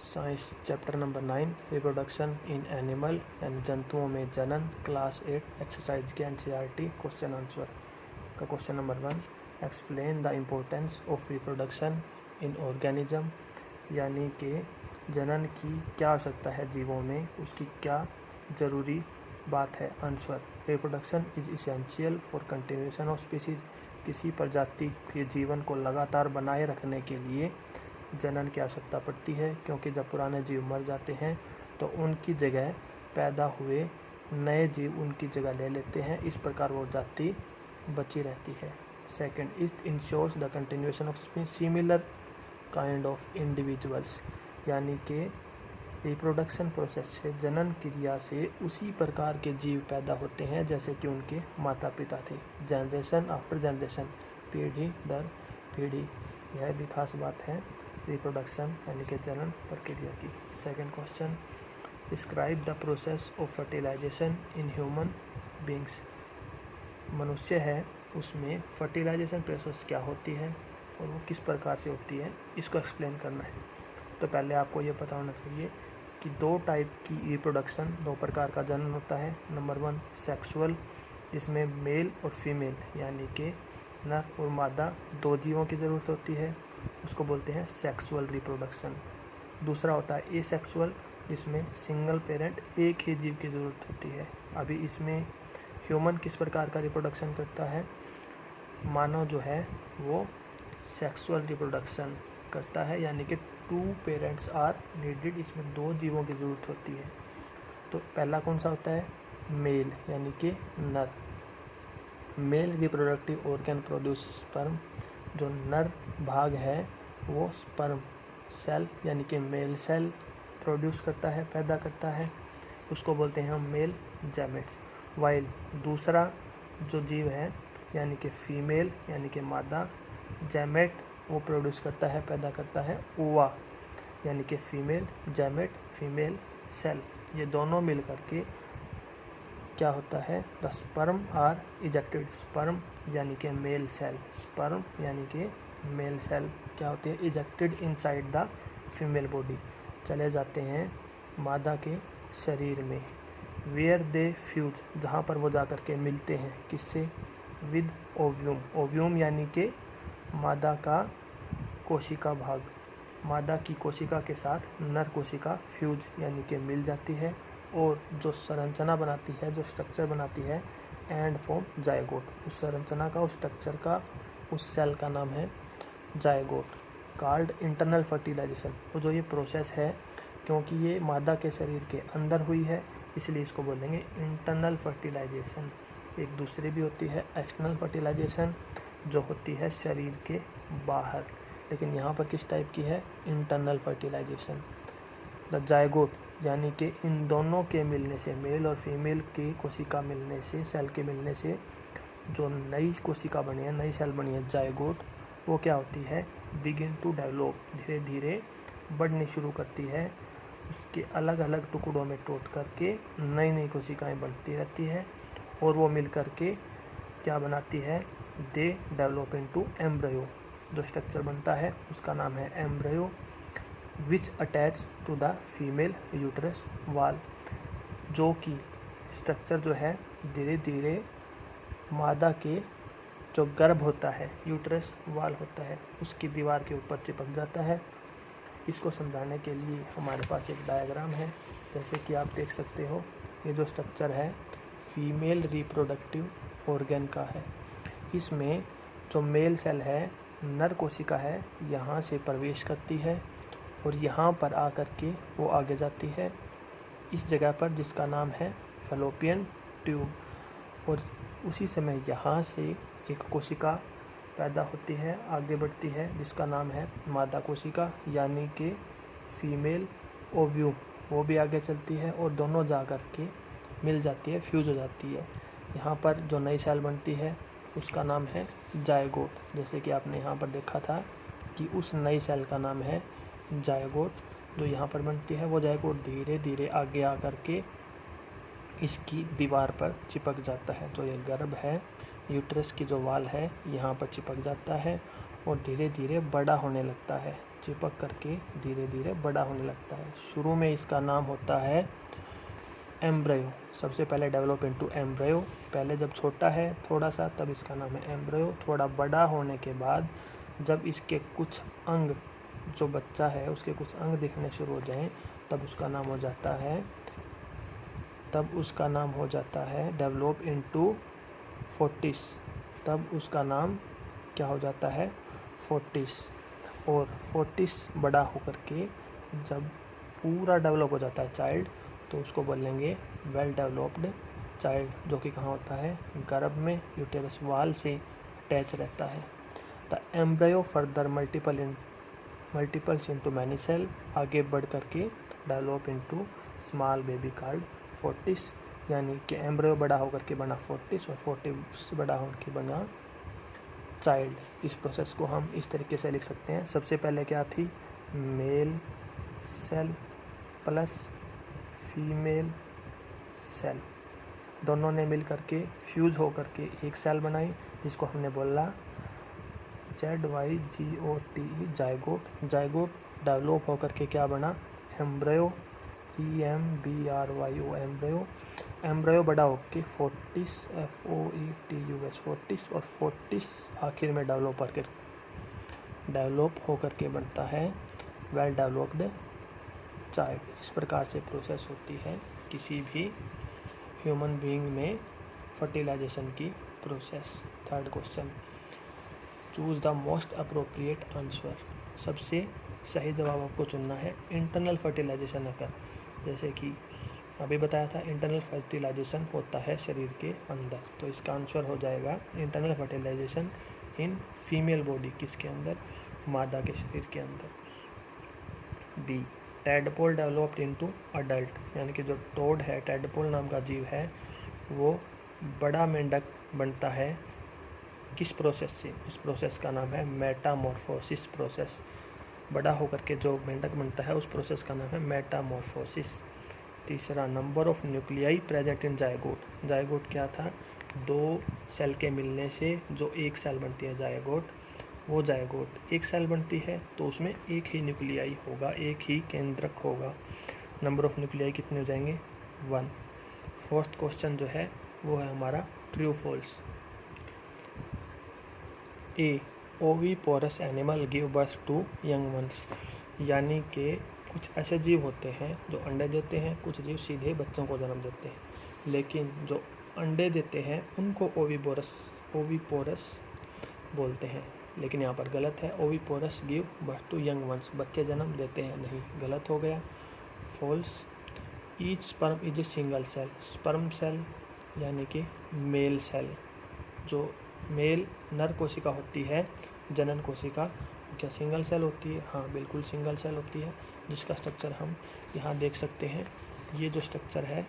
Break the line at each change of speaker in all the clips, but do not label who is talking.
Science chapter number 9 reproduction in animal यानी जंतुओं में जनन, क्लास 8 एक्सरसाइज के एनसीईआरटी क्वेश्चन आंसर का question number 1। Explain the importance of reproduction in organism, यानी कि जनन की क्या आवश्यकता है जीवों में, उसकी क्या ज़रूरी बात है। Answer, reproduction is essential for continuation of species. किसी प्रजाति के जीवन को लगातार बनाए रखने के लिए जनन की आवश्यकता पड़ती है, क्योंकि जब पुराने जीव मर जाते हैं तो उनकी जगह पैदा हुए नए जीव उनकी जगह ले लेते हैं। इस प्रकार वो जाति बची रहती है। Second, it ensures the continuation of similar kind of individuals, यानी कि रिप्रोडक्शन प्रोसेस से, जनन क्रिया से उसी प्रकार के जीव पैदा होते हैं जैसे कि उनके माता पिता थे। जनरेशन आफ्टर जनरेशन, पीढ़ी दर पीढ़ी, यह भी खास बात है रिप्रोडक्शन यानी कि जनन प्रक्रिया की। Second question, describe the process of fertilisation in human beings. मनुष्य है उसमें फर्टिलाइजेशन प्रोसेस क्या होती है और वो किस प्रकार से होती है, इसको एक्सप्लेन करना है। तो पहले आपको ये पता होना चाहिए कि दो टाइप की रिप्रोडक्शन, दो प्रकार का जनन होता है। नंबर 1 सेक्सुअल, जिसमें मेल और फीमेल यानी कि नर और मादा दो जीवों की ज़रूरत होती है, उसको बोलते हैं सेक्सुअल रिप्रोडक्शन। दूसरा होता है एसेक्सुअल, जिसमें सिंगल पेरेंट, एक ही जीव की ज़रूरत होती है। अभी इसमें ह्यूमन किस प्रकार का रिप्रोडक्शन करता है, मानव जो है वो सेक्सुअल रिप्रोडक्शन करता है, यानी कि 2 पेरेंट्स आर नीडेड, इसमें 2 जीवों की ज़रूरत होती है। तो पहला कौन सा होता है, मेल यानी कि नर। Male reproductive organ produce sperm, जो नर भाग है वो स्पर्म सेल यानी कि मेल सेल प्रोड्यूस करता है, पैदा करता है, उसको बोलते हैं हम मेल गैमेट्स। वाइल दूसरा जो जीव है यानी कि फीमेल यानी कि मादा, गैमेट वो प्रोड्यूस करता है, पैदा करता है ओवा यानी कि फीमेल गैमेट, फीमेल सेल। ये दोनों मिल करके क्या होता है, the sperm are ejected. Sperm यानी कि मेल सेल, स्पर्म यानी कि मेल सेल क्या होती है, ejected inside the female body, चले जाते हैं मादा के शरीर में। वेयर दे फ्यूज, जहाँ पर वो जा कर के मिलते हैं, किससे, विद ओव्यूम। ओव्यूम यानी कि मादा का कोशिका भाग, मादा की कोशिका के साथ नर कोशिका फ्यूज यानी कि मिल जाती है, और जो संरचना बनाती है, जो स्ट्रक्चर बनाती है, एंड फॉर्म जायगोट। उस संरचना का, उस स्ट्रक्चर का, उस सेल का नाम है जायगोट। कॉल्ड इंटरनल फर्टिलाइजेशन, तो जो ये प्रोसेस है, क्योंकि ये मादा के शरीर के अंदर हुई है इसलिए इसको बोलेंगे इंटरनल फर्टिलाइजेशन। एक दूसरी भी होती है एक्सटर्नल फर्टिलाइजेशन, जो होती है शरीर के बाहर, लेकिन यहाँ पर किस टाइप की है, इंटरनल फर्टिलाइजेशन। द जायगोट यानी कि इन दोनों के मिलने से, मेल और फीमेल की कोशिका मिलने से, सेल के मिलने से जो नई कोशिका बनी है, नई सेल बनी है जायगोट, वो क्या होती है, बिगिन टू डेवलप, धीरे धीरे बढ़नी शुरू करती है। उसके अलग अलग टुकड़ों में टूट करके नई नई कोशिकाएं बनती रहती है, और वो मिल करके क्या बनाती है, दे डेवलप इनटू एम्ब्रियो। जो स्ट्रक्चर बनता है उसका नाम है embryo, which attach to the female uterus wall, जो कि स्ट्रक्चर जो है धीरे धीरे मादा के जो गर्भ होता है, यूट्रस वाल होता है, उसकी दीवार के ऊपर चिपक जाता है। इसको समझाने के लिए हमारे पास एक डायग्राम है, जैसे कि आप देख सकते हो, ये जो स्ट्रक्चर है फीमेल रिप्रोडक्टिव ऑर्गन का है। इसमें जो मेल सेल है, नर कोशिका है, यहाँ से प्रवेश करती है और यहाँ पर आकर के वो आगे जाती है इस जगह पर, जिसका नाम है फैलोपियन ट्यूब, और उसी समय यहाँ से एक कोशिका पैदा होती है, आगे बढ़ती है, जिसका नाम है मादा कोशिका यानी कि फीमेल ओव्यूम, वो भी आगे चलती है और दोनों जा कर के मिल जाती है, फ्यूज हो जाती है। यहाँ पर जो नई सेल बनती है उसका नाम है जायगोट, जैसे कि आपने यहाँ पर देखा था कि उस नई सेल का नाम है जायगोट। जो यहाँ पर बनती है वो जायगोट धीरे धीरे आगे आकर के इसकी दीवार पर चिपक जाता है। जो ये गर्भ है, यूट्रस की जो वाल है, यहाँ पर चिपक जाता है और धीरे धीरे बड़ा होने लगता है। चिपक करके धीरे धीरे बड़ा होने लगता है। शुरू में इसका नाम होता है एम्ब्रियो। सबसे पहले डेवलप इनटू एम्ब्रियो, पहले जब छोटा है थोड़ा सा तब इसका नाम है एम्ब्रियो। थोड़ा बड़ा होने के बाद जब इसके कुछ अंग, जो बच्चा है उसके कुछ अंग दिखने शुरू हो जाएं तब उसका नाम हो जाता है डेवलप इनटू फोर्टिस। तब उसका नाम क्या हो जाता है, फोर्टिस। और फोर्टिस बड़ा होकर के जब पूरा डेवलप हो जाता है चाइल्ड, तो उसको बोलेंगे वेल डेवलप्ड चाइल्ड, जो कि कहाँ होता है, गर्भ में यूटेरस वाल से अटैच रहता है। The embryo further multiples into many cell, आगे बढ़ करके develop into small baby called foetus, यानी कि एम्ब्रियो बड़ा होकर के बना फोर्टिस और फोर्टिस बड़ा होकर के बना चाइल्ड। इस प्रोसेस को हम इस तरीके से लिख सकते हैं। सबसे पहले क्या थी, male cell plus female cell, दोनों ने मिल करके फ्यूज हो करके एक सेल बनाई, जिसको हमने बोला ZYGOTE जाइगोट। जाइगोट डेवलप होकर के क्या बना, एम्ब्रियो, EMBRYO एम्ब्रियो। एम्ब्रियो बड़ा होकर फोर्टिस, FOETUS फोर्टिस, और फोर्टिस आखिर में डेवलप होकर के बनता है वेल डेवलप्ड चाइल्ड। इस प्रकार से प्रोसेस होती है किसी भी ह्यूमन बीइंग में फर्टिलाइजेशन की process. Third question, choose the most appropriate answer. सबसे सही जवाब आपको चुनना है। इंटरनल फर्टिलाइजेशन अकर, जैसे कि अभी बताया था इंटरनल फर्टिलाइजेशन होता है शरीर के अंदर, तो इसका आंसर हो जाएगा internal fertilisation in female body, किसके अंदर, मादा के शरीर के अंदर। B, tadpole developed into adult, यानी कि जो टोड है, टैडपोल नाम का जीव है, वो बड़ा मेंढक बनता है किस प्रोसेस से, उस प्रोसेस का नाम है मेटामॉर्फोसिस प्रोसेस। बड़ा होकर के जो मेंढक बनता है उस प्रोसेस का नाम है मेटामॉर्फोसिस। तीसरा, number of nuclei present in zygote. Zygote क्या था, दो सेल के मिलने से जो एक सेल बनती है जाइगोट, वो जाइगोट एक सेल बनती है तो उसमें एक ही न्यूक्लियाई होगा, एक ही केंद्रक होगा। नंबर ऑफ न्यूक्लियाई कितने हो जाएंगे, 1। फोर्थ क्वेश्चन जो है वो है हमारा true false. A, oviparous animal give birth to young ones, यानी कि कुछ ऐसे जीव होते हैं जो अंडे देते हैं, कुछ जीव सीधे बच्चों को जन्म देते हैं, लेकिन जो अंडे देते हैं उनको ओविपोरस बोलते हैं, लेकिन यहाँ पर गलत है। Oviparous give birth to young ones, बच्चे जन्म देते हैं, नहीं, गलत हो गया, false. Each sperm is a single cell, sperm cell यानी कि मेल सेल, जो मेल नर कोशिका होती है, जनन कोशिका, क्या सिंगल सेल होती है, हाँ बिल्कुल सिंगल सेल होती है, जिसका स्ट्रक्चर हम यहाँ देख सकते हैं। ये जो स्ट्रक्चर है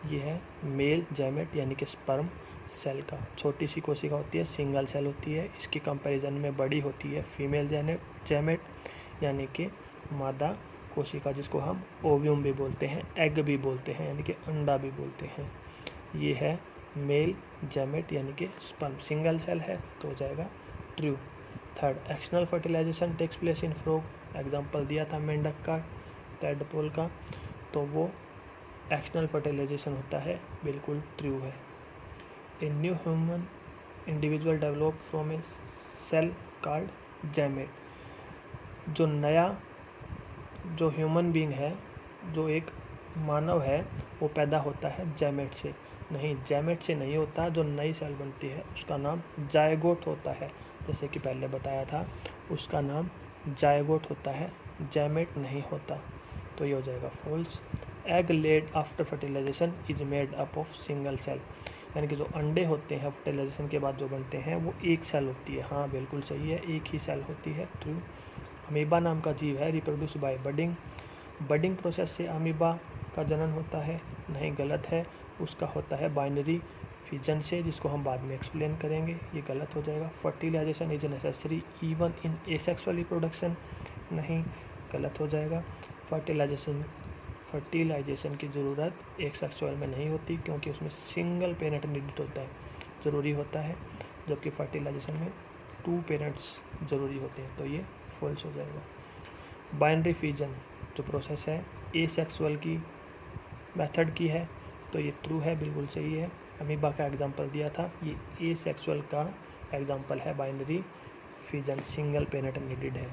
ये है मेल जैमेट यानी कि स्पर्म सेल का। छोटी सी कोशिका होती है, सिंगल सेल होती है, इसकी कंपैरिजन में बड़ी होती है फीमेल जैमेट यानी कि मादा कोशिका, जिसको हम ओव्यूम भी बोलते हैं, एग भी बोलते हैं यानी कि अंडा भी बोलते हैं। ये है मेल जैमेट यानी कि स्पर्म, सिंगल सेल है तो हो जाएगा true. Third, external fertilisation takes place in frog, example दिया था मेंढक का, टैडपोल का, तो वो एक्सटर्नल फर्टिलाइजेशन होता है, बिल्कुल ट्रू है। A new human individual develop from a cell called gamete, जो नया जो ह्यूमन बीइंग है, जो एक मानव है, वो पैदा होता है जैमेट से, नहीं जैमेट से नहीं होता, जो नई सेल बनती है उसका नाम जायगोट होता है, जैसे कि पहले बताया था उसका नाम जायगोट होता है, जैमेट नहीं होता, तो ये हो जाएगा false. Egg laid after fertilisation is made up of single cell, यानी कि जो अंडे होते हैं फर्टिलाइजेशन के बाद जो बनते हैं वो एक सेल होती है, हाँ बिल्कुल सही है, एक ही सेल होती है, ट्रू। अमीबा नाम का जीव है, reproduce by budding, budding process से अमीबा का जनन होता है, नहीं गलत है, उसका होता है बाइनरी फिजन से, जिसको हम बाद में एक्सप्लेन करेंगे, ये गलत हो जाएगा। Fertilisation is necessary even in asexual reproduction, नहीं गलत हो जाएगा। फर्टिलाइजेशन की ज़रूरत एक सेक्सुअल में नहीं होती, क्योंकि उसमें सिंगल पेरेंट नीडेड होता है, ज़रूरी होता है, जबकि फर्टिलाइजेशन में 2 पेरेंट्स ज़रूरी होते हैं, तो ये फॉल्स हो जाएगा। बाइनरी फिजन जो प्रोसेस है एसेक्सुअल की मेथड की है, तो ये ट्रू है, बिल्कुल सही है। अमीबा का एग्जांपल दिया था, ये एसेक्सुअल का एग्जांपल है, binary fission single parent needed है।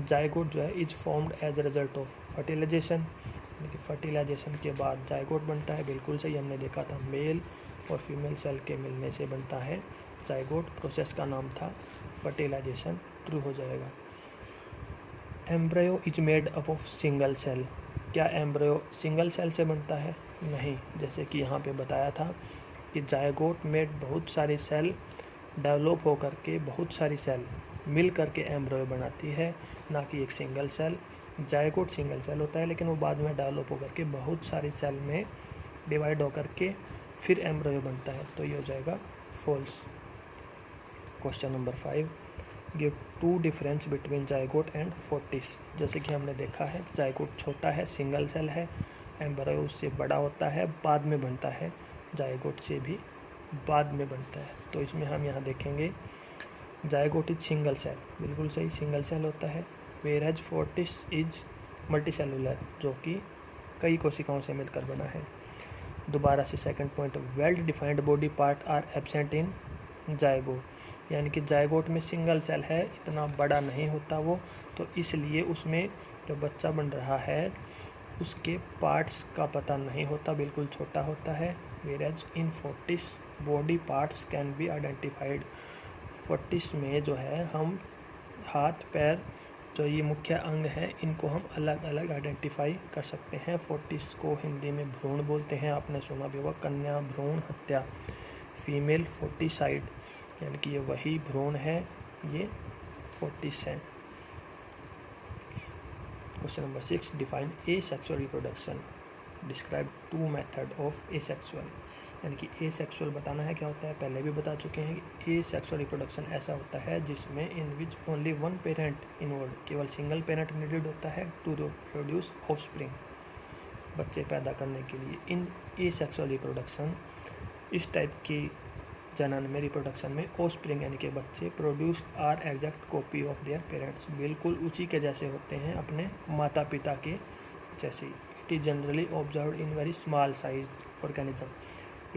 जायगोट जो है is formed as a result of fertilisation, यानी कि फर्टिलाइजेशन के बाद जायगोट बनता है, बिल्कुल सही, हमने देखा था मेल और फीमेल सेल के मिलने से बनता है जायगोट। प्रोसेस का नाम था फर्टिलाइजेशन, ट्रू हो जाएगा। Embryo is made up of single cell, क्या एम्ब्रियो सिंगल सेल से बनता है? नहीं, जैसे कि यहाँ पे बताया था कि जायगोट में बहुत सारी सेल डेवलप होकर के बहुत सारी सेल मिल करके एम्ब्रियो बनाती है, ना कि एक single cell. Zygote single cell होता है, लेकिन वो बाद में डेवलप होकर के बहुत सारी सेल में डिवाइड होकर के फिर एम्ब्रियो बनता है, तो ये हो जाएगा false. Question number 5, give 2 difference between zygote and foetus. जैसे कि हमने देखा है जायगोट छोटा है, सिंगल सेल है, एम्ब्रियो उससे बड़ा होता है, बाद में बनता है, जायगोट से भी बाद में बनता है। तो इसमें हम यहाँ देखेंगे जायगोट इज सिंगल सेल, बिल्कुल सही, सिंगल सेल होता है। Whereas Fortis is multi cellular, जो कि कई कोशिकाओं से मिलकर बना है। दोबारा से second point, well defined body part are absent in zygote, यानी कि जायगोट में सिंगल सेल है, इतना बड़ा नहीं होता वो, तो इसलिए उसमें जो बच्चा बन रहा है उसके पार्ट्स का पता नहीं होता, बिल्कुल छोटा होता है। Whereas in Fortis body parts can be identified, Fortis में जो है हम हाथ पैर जो ये मुख्य अंग है इनको हम अलग अलग आइडेंटिफाई कर सकते हैं। फोर्टिस को हिंदी में भ्रूण बोलते हैं, आपने सुना भी होगा, कन्या भ्रूण हत्या, फीमेल फोर्टिसाइड, यानी कि ये वही भ्रूण है, ये फोर्टिस है। Question number 6, define asexual reproduction, describe 2 method of asexual, यानी कि एसेक्सुअल बताना है क्या होता है, पहले भी बता चुके हैं कि एसेक्सुअल रिप्रोडक्शन ऐसा होता है जिसमें in which only one parent involve, केवल सिंगल पेरेंट नीडेड होता है टू प्रोड्यूस ऑफस्प्रिंग, बच्चे पैदा करने के लिए। इन एसेक्सुअल रिप्रोडक्शन, इस टाइप की जनन में, रिप्रोडक्शन में ऑफस्प्रिंग यानी कि बच्चे produced are exact copy of their parents, बिल्कुल उसी के जैसे होते हैं, अपने माता पिता के जैसे। It is generally observed in very small size organism,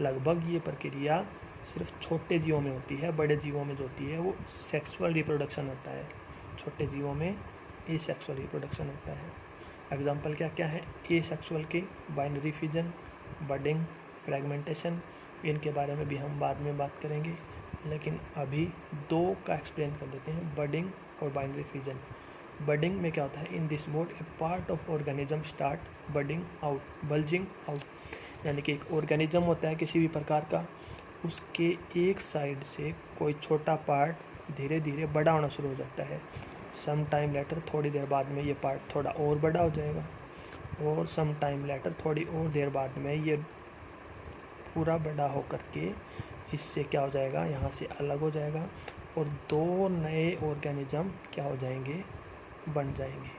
लगभग ये प्रक्रिया सिर्फ छोटे जीवों में होती है, बड़े जीवों में जो होती है वो सेक्सुअल रिप्रोडक्शन होता है, छोटे जीवों में एसेक्सुअल रिप्रोडक्शन होता है। एग्जाम्पल क्या क्या है एसेक्सुअल के? बाइनरी फिजन, बडिंग, फ्रेगमेंटेशन, इनके बारे में भी हम बाद में बात करेंगे, लेकिन अभी 2 का एक्सप्लेन कर देते हैं, बडिंग और बाइनरी फिजन। बडिंग में क्या होता है, in this mode A part of organism start budding out, bulging out, यानी कि एक ऑर्गेनिज्म होता है किसी भी प्रकार का, उसके एक साइड से कोई छोटा पार्ट धीरे धीरे बड़ा होना शुरू हो जाता है। सम टाइम लेटर, थोड़ी देर बाद में ये पार्ट थोड़ा और बड़ा हो जाएगा, और सम टाइम लेटर, थोड़ी और देर बाद में ये पूरा बड़ा होकर के इससे क्या हो जाएगा, यहाँ से अलग हो जाएगा, और 2 नए ऑर्गेनिज्म क्या हो जाएंगे, बन जाएंगे।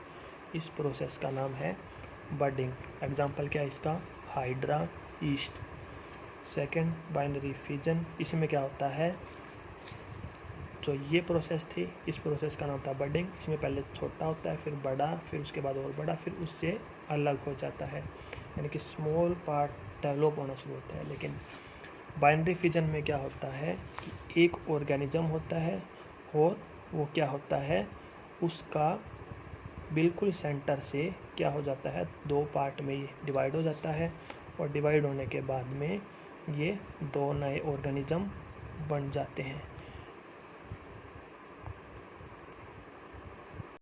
इस प्रोसेस का नाम है बडिंग। एग्जाम्पल क्या है इसका, hydra, east. Second, binary fission, इसमें क्या होता है, जो ये प्रोसेस थी, इस प्रोसेस का नाम था बडिंग। इसमें पहले छोटा होता है, फिर बड़ा, फिर उसके बाद और बड़ा, फिर उससे अलग हो जाता है, यानी कि स्मॉल पार्ट डेवलप होना शुरू होता है। लेकिन बाइनरी फिजन में क्या होता है कि एक ऑर्गेनिज्म होता है, और वो क्या होता है, उसका बिल्कुल सेंटर से क्या हो जाता है, 2 पार्ट में ये डिवाइड हो जाता है, और डिवाइड होने के बाद में ये 2 नए ऑर्गेनिज्म बन जाते हैं।